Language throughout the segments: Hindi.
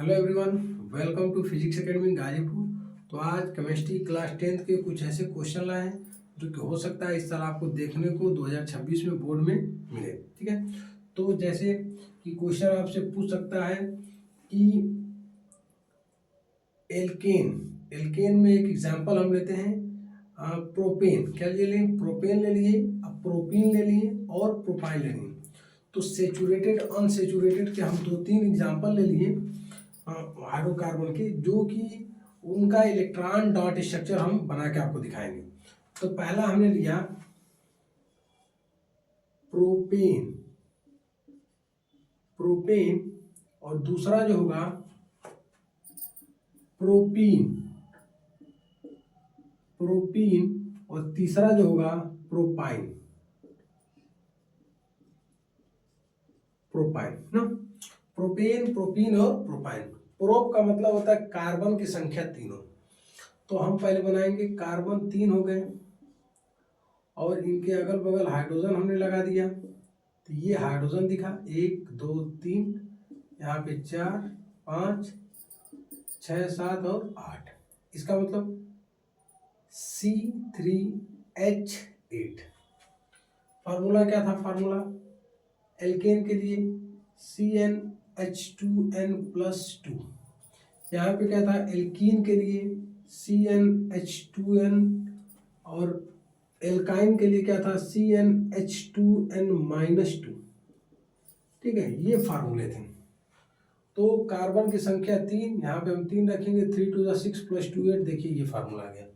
Hello everyone, welcome to physics academy Ghazipur. तो आज केमिस्ट्री क्लास 10th के कुछ ऐसे क्वेश्चन लाए हैं जो कि हो सकता है इस साल आपको देखने को 2026 में बोर्ड में मिले। ठीक है, तो जैसे कि क्वेश्चन आपसे पूछ सकता है कि एल्केन एल्केन में एक एग्जांपल हम लेते हैं। प्रोपेन क्या ले लें, प्रोपेन ले लिए, अब प्रोपीन ले लिए और प्रोपाइन ले लिए। तो सेचुरेटेड अनसेचुरेटेड के हम दो तीन एग्जांपल ले लिए हाइड्रोकार्बन के, जो कि उनका इलेक्ट्रॉन डॉट स्ट्रक्चर हम बना के आपको दिखाएंगे। तो पहला हमने लिया प्रोपेन प्रोपेन और दूसरा जो होगा प्रोपीन प्रोपीन और तीसरा जो होगा प्रोपाइन प्रोपाइन ना। प्रोपेन, प्रोपीन और प्रोपाइन। प्रोप का मतलब होता है कार्बन की संख्या तीनों। तो हम पहले बनाएंगे, कार्बन 3 हो गए और इनके अगल बगल हाइड्रोजन हमने लगा दिया। तो ये हाइड्रोजन दिखा 1 2 3, यहाँ पे 4 5 6 7 और 8। इसका मतलब C3H8। फार्मूला क्या था, फार्मूला एल्केन के लिए CnH2n+2। यहाँ पे क्या था एल्कीन के लिए CnH2n, और एल्काइन के लिए क्या था CnH2n-2। ठीक है, ये फार्मूले थे। तो कार्बन की संख्या 3, यहाँ पे हम 3 रखेंगे, 3 to the 6 + 2 8। देखिए ये फार्मूला आ गया।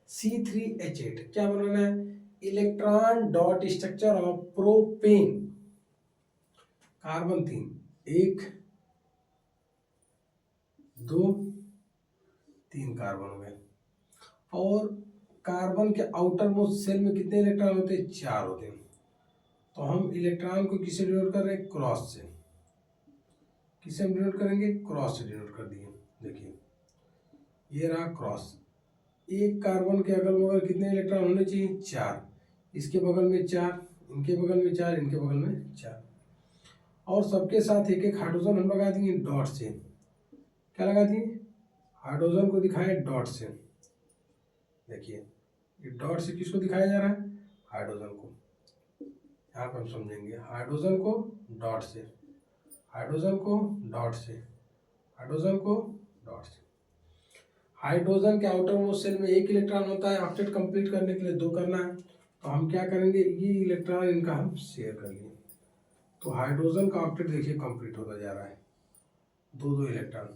C3H8 क्या बनाना है, electron dot structure of propane. Carbon 3, 1 2 3 carbon हो गए। और कार्बन के आउटर मोस्ट सेल में कितने इलेक्ट्रॉन होते हैं, 4 होते हैं। तो हम इलेक्ट्रॉन को किससे डिनोट कर रहे हैं, क्रॉस से। किससे हम डिनोट करेंगे, क्रॉस से डिनोट कर दिए। देखिए ये रहा क्रॉस। एक कार्बन के अगल बगल कितने इलेक्ट्रॉन होने चाहिए, 4। इसके बगल में 4, इनके बगल में 4, इनके बगल में 4। और सबके साथ एक एक हाइड्रोजन हम लगा दिए डॉट से। क्या लगा दिए, हाइड्रोजन को दिखाए डॉट से। देखिए ये डॉट से किसको दिखाया जा रहा है, हाइड्रोजन को। यहाँ पर हम समझेंगे हाइड्रोजन को डॉट से, हाइड्रोजन को डॉट से, हाइड्रोजन को डॉट से। हाइड्रोजन के आउटर मोस्ट सेल में 1 इलेक्ट्रॉन होता है, ऑक्टेट कंप्लीट करने के लिए 2 करना है। तो हम क्या करेंगे, ये इलेक्ट्रॉन इनका हम शेयर कर लिए। तो हाइड्रोजन का ऑक्टेट देखिए कंप्लीट होता जा रहा है, 2 इलेक्ट्रॉन।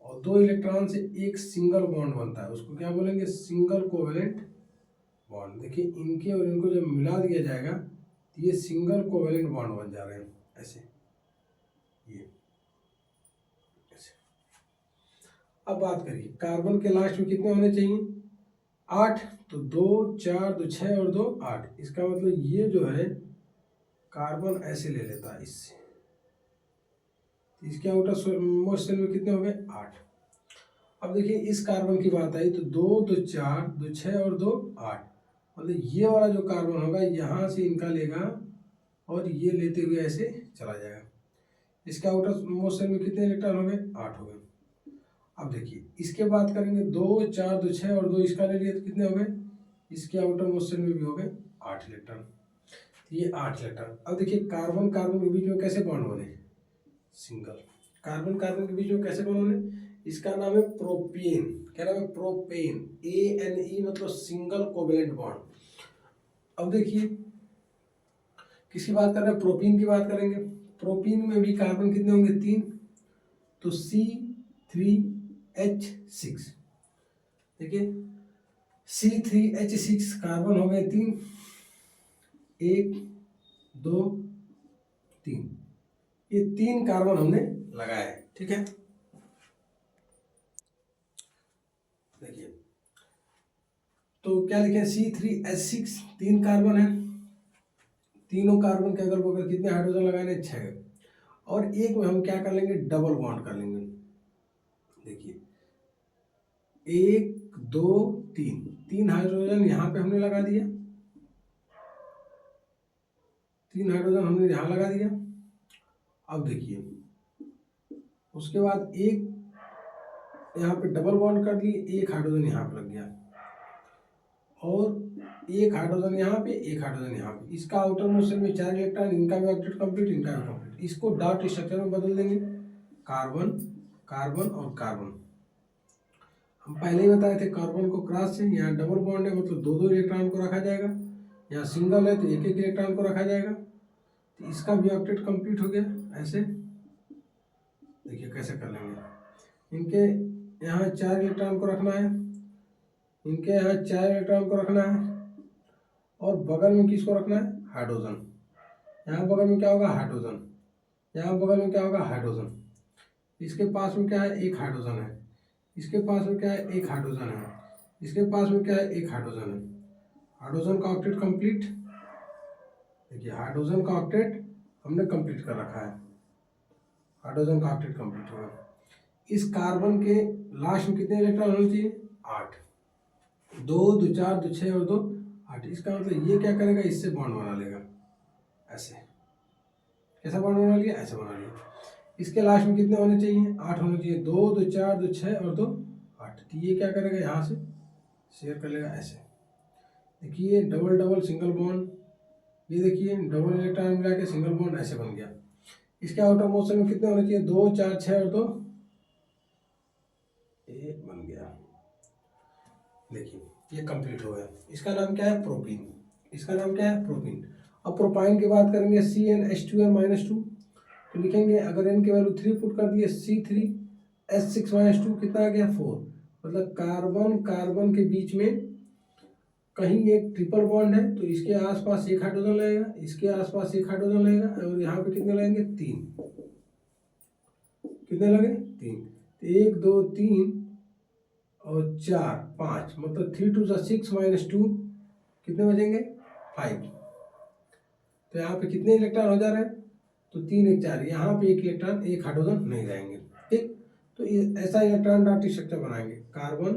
और 2 इलेक्ट्रॉन से एक सिंगल बॉन्ड बनता है, उसको क्या बोलेंगे, सिंगल कोवेलेंट बॉन्ड। देखिए इनके और इनको जब मिला दिया जाएगा तो ये सिंगल कोवेलेंट बॉन्ड बन जा रहे हैं ऐसे, ये ऐसे। अब बात करिए कार्बन के लास्ट में कितने होने चाहिए, 8। तो 2 4 2 6 और 2 8। इसका मतलब ये जो है कार्बन ऐसे ले लेता है इससे। इसके आउटर मोस्ट सेल में कितने हो गए, 8। अब देखिए इस कार्बन की बात आई तो 2 2 4 2 6 और 2 8। मतलब ये वाला जो कार्बन होगा यहाँ से इनका लेगा और ये लेते हुए ऐसे चला जाएगा। इसके आउटर मोस्ट सेल में कितने इलेक्ट्रॉन हो गए, 8 हो गए। अब देखिए इसके बात करेंगे 2 4 2 6 और 2 इसका ले लिए तो कितने हो गए, इसके आउटर मोस्ट सेल में भी हो गए 8 इलेक्ट्रॉन। ये 8 इलेक्ट्रॉन। अब देखिए कार्बन कार्बन के बीच में कैसे बॉन्ड बने, सिंगल। कार्बन कार्बन के बीच में कैसे बॉन्ड बने, इसका नाम है प्रोपेन। क्या नाम है, प्रोपेन, ANE मतलब सिंगल कोवेलेंट बॉन्ड। अब देखिए किसकी बात कर रहे हैं, प्रोपीन की बात करेंगे। प्रोपीन में भी कार्बन कितने होंगे, 3। तो C3H6। देखिए C3H6 कार्बन हो गए 3, 1 2 3। ये 3 कार्बन हमने लगाए, ठीक है। देखिए तो क्या लिखे, C3H6 3 कार्बन है। तीनों कार्बन के अगल बगल कितने हाइड्रोजन लगाने, 6। और एक में हम क्या कर लेंगे, डबल बॉन्ड कर लेंगे। देखिए 1 2 3, 3 हाइड्रोजन यहाँ पे हमने लगा दिया, 3 हाइड्रोजन हमने यहाँ लगा दिया। अब देखिए उसके बाद एक यहाँ पे डबल बॉन्ड कर लिए, एक हाइड्रोजन यहाँ पे लग गया, और एक हाइड्रोजन यहाँ पे, एक हाइड्रोजन यहाँ पे। इसका आउटर मोस्ट शेल में 4 इलेक्ट्रॉन, इनका भी ऑक्टेट कंप्लीट, इनका भी कंप्लीट। इसको डॉट स्ट्रक्चर में बदल देंगे, कार्बन कार्बन और कार्बन। हम पहले ही बताए थे कार्बन को क्रॉस से, यहाँ डबल बॉन्ड है मतलब 2-2 इलेक्ट्रॉन को रखा जाएगा, यहाँ सिंगल है तो 1-1 इलेक्ट्रॉन को रखा जाएगा। तो इसका भी ऑक्टेट कंप्लीट हो गया। ऐसे देखिए कैसे कर लेंगे। इनके यहाँ 4 इलेक्ट्रॉन को रखना है, इनके यहाँ 4 इलेक्ट्रॉन को रखना है, और बगल में किसको रखना है? हाइड्रोजन। यहाँ बगल में क्या होगा? हाइड्रोजन। यहाँ बगल में क्या होगा? हाइड्रोजन। इसके पास में क्या है? एक हाइड्रोजन है। इसके पास में क्या है? एक हाइड्रोजन है। इसके पास में क्या है? एक हाइड्रोजन है। हाइड्रोजन का ऑक्टेट कंप्लीट। देखिए हाइड्रोजन का ऑक्टेट हमने कंप्लीट कर रखा है, हाइड्रोजन का ऑक्टेट कंप्लीट होगा। इस कार्बन के लास्ट में कितने इलेक्ट्रॉन होने चाहिए? 8। 2 2 4 2 6 और 2 8। इसका मतलब ये क्या करेगा? इससे बॉन्ड बना लेगा। ऐसे कैसा बॉन्ड बना लिया? ऐसे बना लिया। इसके लास्ट में कितने होने चाहिए? 8 होने चाहिए। 2 2 4 2 6 और 2 8। तो ये क्या करेगा? यहाँ से शेयर कर लेगा ऐसे। देखिए डबल डबल सिंगल बॉन्ड, ये देखिए डबल इलेक्ट्रॉन मिला के सिंगल बॉन्ड ऐसे बन गया। इसके आउटर मोस्ट में कितने होने चाहिए? 2 4 6 और 2 ये बन गया। देखिए ये कंप्लीट हो गया। इसका नाम क्या है? प्रोपीन। इसका नाम क्या है? प्रोपीन। अब प्रोपाइन की बात करेंगे, CnH2n-2 तो लिखेंगे, अगर n की वैल्यू 3 पुट कर दिए, C3H6-2 कितना आ गया? 4। मतलब कार्बन कार्बन के बीच में कहीं एक ट्रिपल बॉन्ड है तो इसके आसपास एक हाइड्रोजन लगेगा, इसके आसपास एक हाइड्रोजन लगेगा, और यहाँ पे कितने लगेंगे? 3। कितने लगे? 3। तो 1 2 3 और 4 5, मतलब 3 2 6 -2 कितने बचेंगे? 5। तो यहाँ पे कितने इलेक्ट्रॉन हो जा रहे हैं? तो 3 1 4, यहाँ पे एक इलेक्ट्रॉन एक हाइड्रोजन नहीं रहेंगे। ठीक, तो ऐसा इलेक्ट्रॉन डॉट स्ट्रक्चर बनाएंगे, कार्बन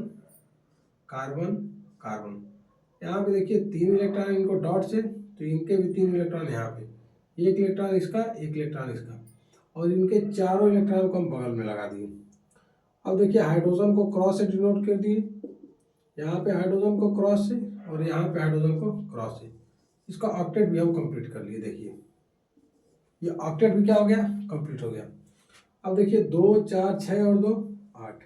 कार्बन कार्बन। यहाँ पे देखिए 3 इलेक्ट्रॉन इनको डॉट से, तो इनके भी 3 इलेक्ट्रॉन यहाँ पे, एक इलेक्ट्रॉन इसका, एक इलेक्ट्रॉन इसका, और इनके चारों इलेक्ट्रॉन को हम बगल में लगा दिए। अब देखिए हाइड्रोजन को क्रॉस से डिनोट कर दिए, यहाँ पे हाइड्रोजन को क्रॉस से और यहाँ पे हाइड्रोजन को क्रॉस से। इसका ऑक्टेट भी हम कंप्लीट कर लिए। देखिए ये ऑक्टेट भी क्या हो गया? कंप्लीट हो गया। अब देखिए 2 4 6 और 2 8,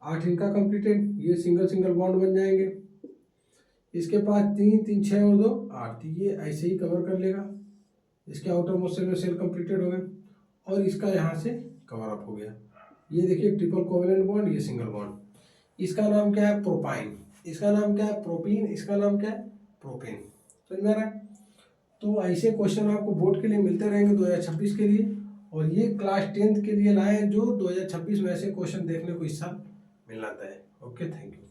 8 इनका कंप्लीटेड, ये सिंगल सिंगल बॉन्ड बन जाएंगे। इसके पास 3 3 6 और 2 8, ये ऐसे ही कवर कर लेगा। इसके आउटर मोस्ट शेल में सेल कंप्लीटेड हो गए, और इसका यहाँ से कवर अप हो गया। ये देखिए ट्रिपल कोवेलेंट बॉन्ड, ये सिंगल बॉन्ड। इसका नाम क्या है? प्रोपाइन। इसका नाम क्या है? प्रोपीन। इसका नाम क्या है? प्रोपेन। समझ में आ रहा है? तो ऐसे क्वेश्चन आपको बोर्ड के लिए मिलते रहेंगे 2026 के लिए, और ये क्लास 10th के लिए लाए हैं जो 2026 में ऐसे क्वेश्चन देखने को इस साल मिलना तय है। Okay, thank you.